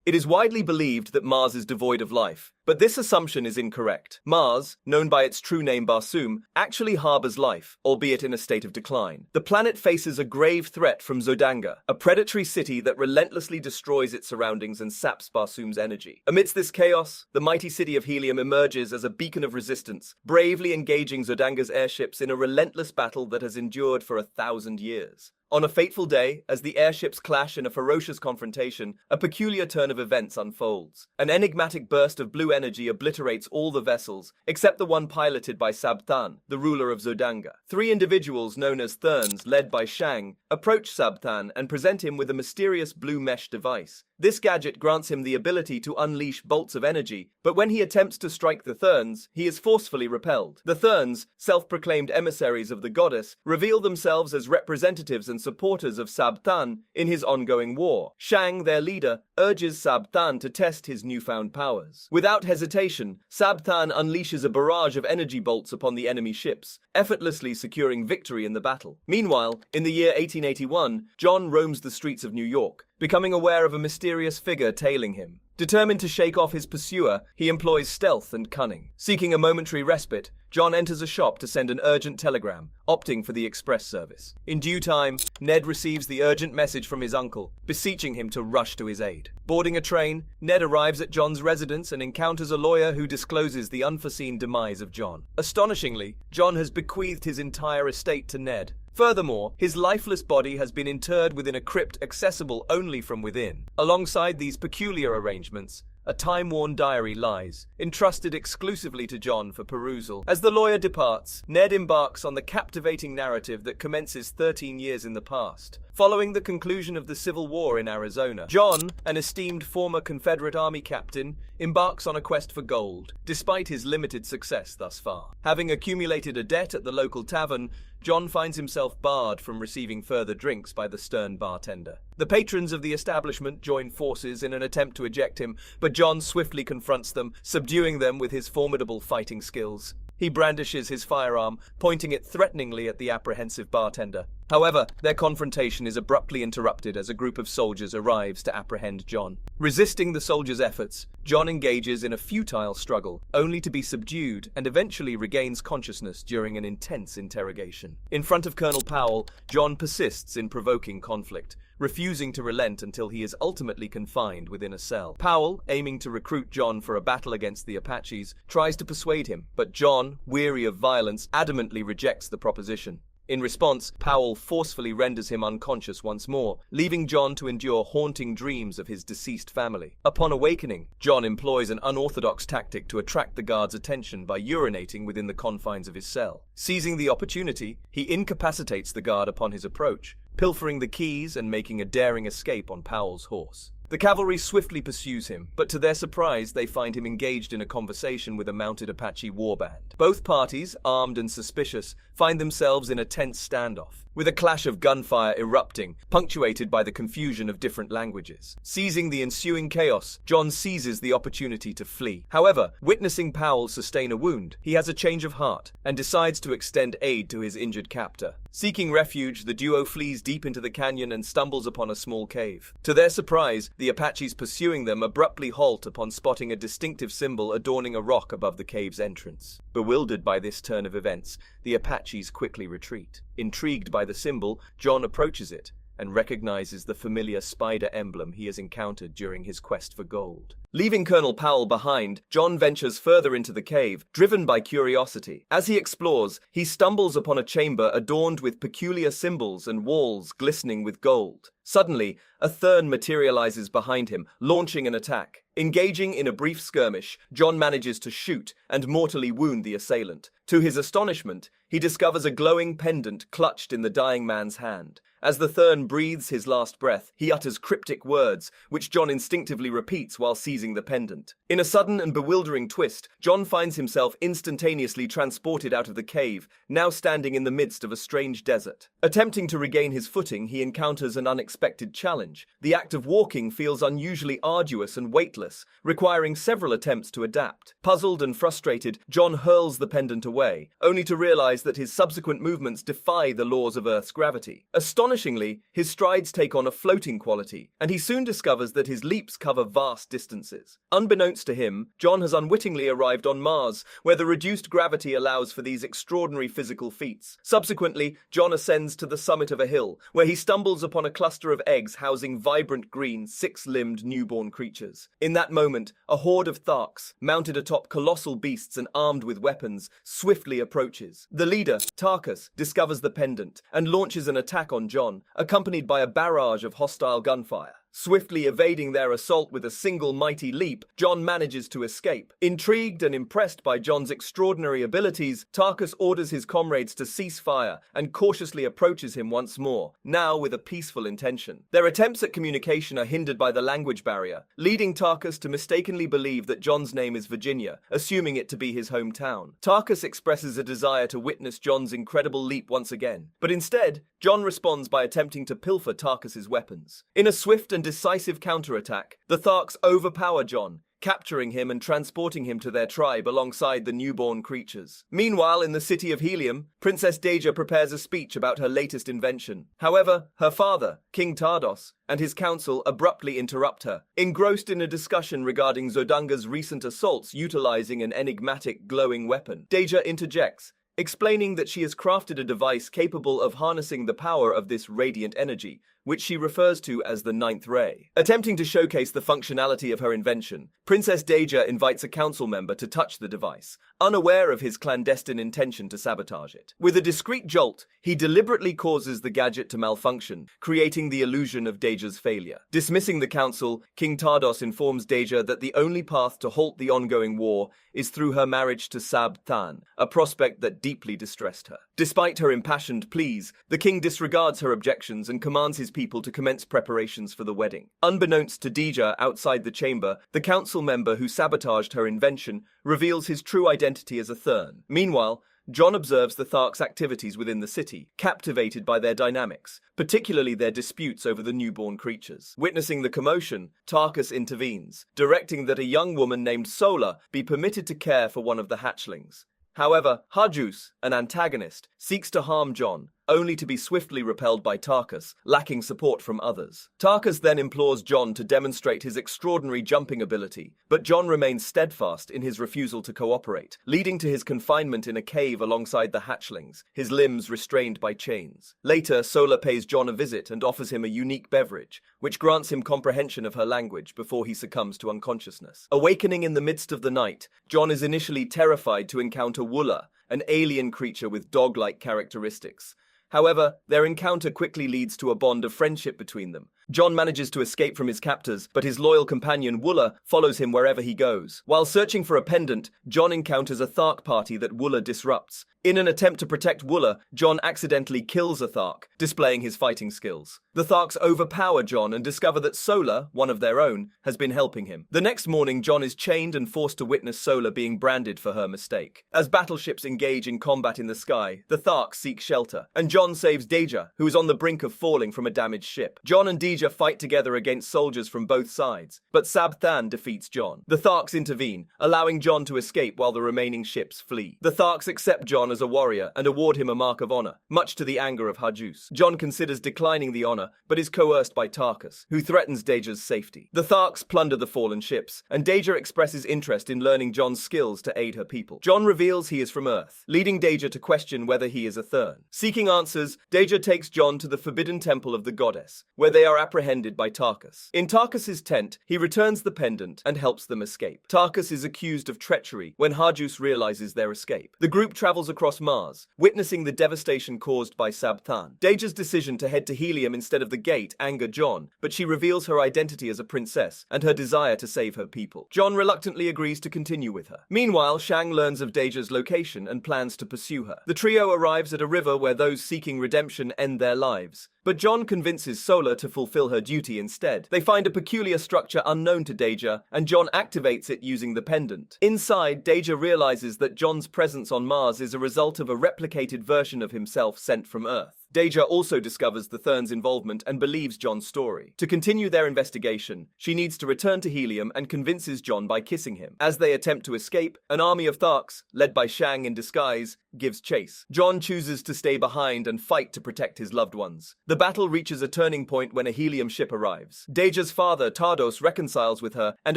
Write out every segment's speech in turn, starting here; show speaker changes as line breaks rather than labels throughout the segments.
It is widely believed that Mars is devoid of life, but this assumption is incorrect. Mars, known by its true name Barsoom, actually harbors life, albeit in a state of decline. The planet faces a grave threat from Zodanga, a predatory city that relentlessly destroys its surroundings and saps Barsoom's energy. Amidst this chaos, the mighty city of Helium emerges as a beacon of resistance, bravely engaging Zodanga's airships in a relentless battle that has endured for 1,000 years. On a fateful day, as the airships clash in a ferocious confrontation, a peculiar turn of events unfolds. An enigmatic burst of blue energy obliterates all the vessels, except the one piloted by Sabthan, the ruler of Zodanga. Three individuals known as Therns, led by Shang, approach Sabthan and present him with a mysterious blue mesh device. This gadget grants him the ability to unleash bolts of energy, but when he attempts to strike the Therns, he is forcefully repelled. The Therns, self-proclaimed emissaries of the goddess, reveal themselves as representatives and supporters of Sabthan in his ongoing war. Shang, their leader, urges Sabthan to test his newfound powers. Without hesitation, Sabthan unleashes a barrage of energy bolts upon the enemy ships, effortlessly securing victory in the battle. Meanwhile, in the year 1881, John roams the streets of New York, becoming aware of a mysterious figure tailing him. Determined to shake off his pursuer, he employs stealth and cunning. Seeking a momentary respite, John enters a shop to send an urgent telegram, opting for the express service. In due time, Ned receives the urgent message from his uncle, beseeching him to rush to his aid. Boarding a train, Ned arrives at John's residence and encounters a lawyer who discloses the unforeseen demise of John. Astonishingly, John has bequeathed his entire estate to Ned. Furthermore, his lifeless body has been interred within a crypt accessible only from within. Alongside these peculiar arrangements, a time-worn diary lies, entrusted exclusively to John for perusal. As the lawyer departs, Ned embarks on the captivating narrative that commences 13 years in the past. Following the conclusion of the Civil War in Arizona, John, an esteemed former Confederate Army captain, embarks on a quest for gold, despite his limited success thus far. Having accumulated a debt at the local tavern, John finds himself barred from receiving further drinks by the stern bartender. The patrons of the establishment join forces in an attempt to eject him, but John swiftly confronts them, subduing them with his formidable fighting skills. He brandishes his firearm, pointing it threateningly at the apprehensive bartender. However, their confrontation is abruptly interrupted as a group of soldiers arrives to apprehend John. Resisting the soldiers' efforts, John engages in a futile struggle, only to be subdued and eventually regains consciousness during an intense interrogation. In front of Colonel Powell, John persists in provoking conflict, refusing to relent until he is ultimately confined within a cell. Powell, aiming to recruit John for a battle against the Apaches, tries to persuade him, but John, weary of violence, adamantly rejects the proposition. In response, Powell forcefully renders him unconscious once more, leaving John to endure haunting dreams of his deceased family. Upon awakening, John employs an unorthodox tactic to attract the guard's attention by urinating within the confines of his cell. Seizing the opportunity, he incapacitates the guard upon his approach, pilfering the keys and making a daring escape on Powell's horse. The cavalry swiftly pursues him, but to their surprise, they find him engaged in a conversation with a mounted Apache warband. Both parties, armed and suspicious, find themselves in a tense standoff, with a clash of gunfire erupting, punctuated by the confusion of different languages. Seizing the ensuing chaos, John seizes the opportunity to flee. However, witnessing Powell sustain a wound, he has a change of heart and decides to extend aid to his injured captor. Seeking refuge, the duo flees deep into the canyon and stumbles upon a small cave. To their surprise, the Apaches pursuing them abruptly halt upon spotting a distinctive symbol adorning a rock above the cave's entrance. Bewildered by this turn of events, the Apaches quickly retreat. Intrigued by the symbol, John approaches it and recognizes the familiar spider emblem he has encountered during his quest for gold. Leaving Colonel Powell behind, John ventures further into the cave, driven by curiosity. As he explores, he stumbles upon a chamber adorned with peculiar symbols and walls glistening with gold. Suddenly, a Thern materializes behind him, launching an attack. Engaging in a brief skirmish, John manages to shoot and mortally wound the assailant. To his astonishment, he discovers a glowing pendant clutched in the dying man's hand. As the Thern breathes his last breath, he utters cryptic words, which John instinctively repeats while seizing the pendant. In a sudden and bewildering twist, John finds himself instantaneously transported out of the cave, now standing in the midst of a strange desert. Attempting to regain his footing, he encounters an unexpected challenge. The act of walking feels unusually arduous and weightless, requiring several attempts to adapt. Puzzled and frustrated, John hurls the pendant away, only to realize that his subsequent movements defy the laws of Earth's gravity. Astonished Astonishingly, his strides take on a floating quality, and he soon discovers that his leaps cover vast distances. Unbeknownst to him, John has unwittingly arrived on Mars, where the reduced gravity allows for these extraordinary physical feats. Subsequently, John ascends to the summit of a hill, where he stumbles upon a cluster of eggs housing vibrant green, six-limbed newborn creatures. In that moment, a horde of Tharks, mounted atop colossal beasts and armed with weapons, swiftly approaches. The leader, Tarkus, discovers the pendant and launches an attack on John, accompanied by a barrage of hostile gunfire. Swiftly evading their assault with a single mighty leap, John manages to escape. Intrigued and impressed by John's extraordinary abilities, Tarkus orders his comrades to cease fire and cautiously approaches him once more, now with a peaceful intention. Their attempts at communication are hindered by the language barrier, leading Tarkus to mistakenly believe that John's name is Virginia, assuming it to be his hometown. Tarkus expresses a desire to witness John's incredible leap once again, but instead, John responds by attempting to pilfer Tarkus's weapons. In a swift and decisive counterattack, the Tharks overpower John, capturing him and transporting him to their tribe alongside the newborn creatures. Meanwhile, in the city of Helium, Princess Deja prepares a speech about her latest invention. However, her father, King Tardos, and his council abruptly interrupt her, engrossed in a discussion regarding Zodunga's recent assaults utilizing an enigmatic glowing weapon. Deja interjects, explaining that she has crafted a device capable of harnessing the power of this radiant energy, which she refers to as the Ninth Ray. Attempting to showcase the functionality of her invention, Princess Deja invites a council member to touch the device, unaware of his clandestine intention to sabotage it. With a discreet jolt, he deliberately causes the gadget to malfunction, creating the illusion of Deja's failure. Dismissing the council, King Tardos informs Deja that the only path to halt the ongoing war is through her marriage to Sab Than, a prospect that deeply distressed her. Despite her impassioned pleas, the king disregards her objections and commands his people to commence preparations for the wedding. Unbeknownst to Deja outside the chamber, the council member who sabotaged her invention reveals his true identity as a Thurn. Meanwhile, John observes the Tharks' activities within the city, captivated by their dynamics, particularly their disputes over the newborn creatures. Witnessing the commotion, Tarkus intervenes, directing that a young woman named Sola be permitted to care for one of the hatchlings. However, Hajus, an antagonist, seeks to harm John, only to be swiftly repelled by Tarkus, lacking support from others. Tarkus then implores John to demonstrate his extraordinary jumping ability, but John remains steadfast in his refusal to cooperate, leading to his confinement in a cave alongside the hatchlings, his limbs restrained by chains. Later, Sola pays John a visit and offers him a unique beverage, which grants him comprehension of her language before he succumbs to unconsciousness. Awakening in the midst of the night, John is initially terrified to encounter Woola, an alien creature with dog-like characteristics. However, their encounter quickly leads to a bond of friendship between them. John manages to escape from his captors, but his loyal companion Woola follows him wherever he goes. While searching for a pendant, John encounters a Thark party that Woola disrupts. In an attempt to protect Woola, John accidentally kills a Thark, displaying his fighting skills. The Tharks overpower John and discover that Sola, one of their own, has been helping him. The next morning, John is chained and forced to witness Sola being branded for her mistake. As battleships engage in combat in the sky, the Tharks seek shelter, and John saves Deja, who is on the brink of falling from a damaged ship. John and Deja fight together against soldiers from both sides, but Sab Than defeats John. The Tharks intervene, allowing John to escape while the remaining ships flee. The Tharks accept John as a warrior and award him a mark of honor, much to the anger of Hajus. John considers declining the honor, but is coerced by Tarkus, who threatens Deja's safety. The Tharks plunder the fallen ships, and Deja expresses interest in learning John's skills to aid her people. John reveals he is from Earth, leading Deja to question whether he is a Thurn. Seeking answers, Deja takes John to the forbidden temple of the goddess, where they are apprehended by Tarkus. In Tarkus's tent, he returns the pendant and helps them escape. Tarkus is accused of treachery when Hajus realizes their escape. The group travels across Mars, witnessing the devastation caused by Sab Than. Deja's decision to head to Helium instead of the gate anger John, but she reveals her identity as a princess and her desire to save her people. John reluctantly agrees to continue with her. Meanwhile, Shang learns of Deja's location and plans to pursue her. The trio arrives at a river where those seeking redemption end their lives, but John convinces Sola to fulfill her duty instead. They find a peculiar structure unknown to Deja, and John activates it using the pendant. Inside, Deja realizes that John's presence on Mars is a result of a replicated version of himself sent from Earth. Deja also discovers the Thern's involvement and believes John's story. To continue their investigation, she needs to return to Helium and convinces John by kissing him. As they attempt to escape, an army of Tharks, led by Shang in disguise, gives chase. John chooses to stay behind and fight to protect his loved ones. The battle reaches a turning point when a Helium ship arrives. Deja's father, Tardos, reconciles with her and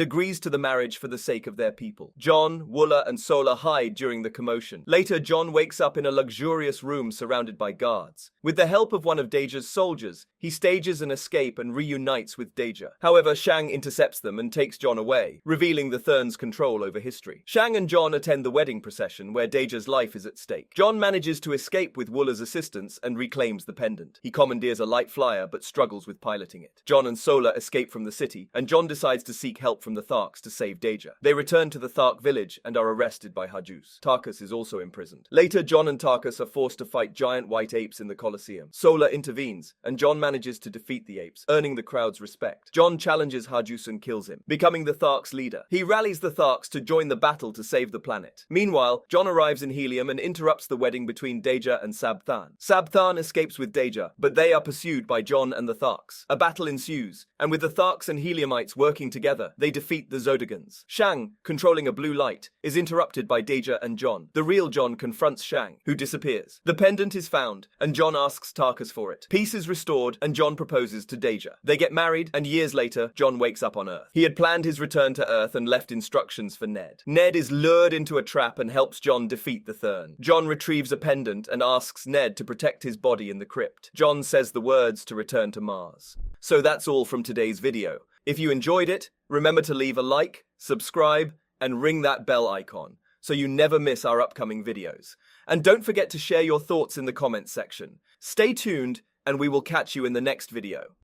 agrees to the marriage for the sake of their people. John, Woola, and Sola hide during the commotion. Later, John wakes up in a luxurious room surrounded by guards. With the help of one of Deja's soldiers, he stages an escape and reunites with Deja. However, Shang intercepts them and takes John away, revealing the Thern's control over history. Shang and John attend the wedding procession where Deja's life is at stake. John manages to escape with Woola's assistance and reclaims the pendant. He commandeers a light flyer but struggles with piloting it. John and Sola escape from the city, and John decides to seek help from the Tharks to save Deja. They return to the Thark village and are arrested by Hajus. Tarkus is also imprisoned. Later, John and Tarkus are forced to fight giant white apes in the Colosseum. Sola intervenes, and John manages to defeat the apes, earning the crowd's respect. John challenges Hajus and kills him, becoming the Thark's leader. He rallies the Tharks to join the battle to save the planet. Meanwhile, John arrives in Helium and interrupts the wedding between Deja and Sabthan. Sabthan escapes with Deja, but they are pursued by John and the Tharks. A battle ensues, and with the Tharks and Heliumites working together, they defeat the Zodagans. Shang, controlling a blue light, is interrupted by Deja and John. The real John confronts Shang, who disappears. The pendant is found, and John asks Tarkus for it. Peace is restored, and John proposes to Deja. They get married, and years later, John wakes up on Earth. He had planned his return to Earth and left instructions for Ned. Ned is lured into a trap and helps John defeat the Thern. John retrieves a pendant and asks Ned to protect his body in the crypt. John says the words to return to Mars. So that's all from today's video. If you enjoyed it, remember to leave a like, subscribe, and ring that bell icon so you never miss our upcoming videos. And don't forget to share your thoughts in the comments section. Stay tuned, and we will catch you in the next video.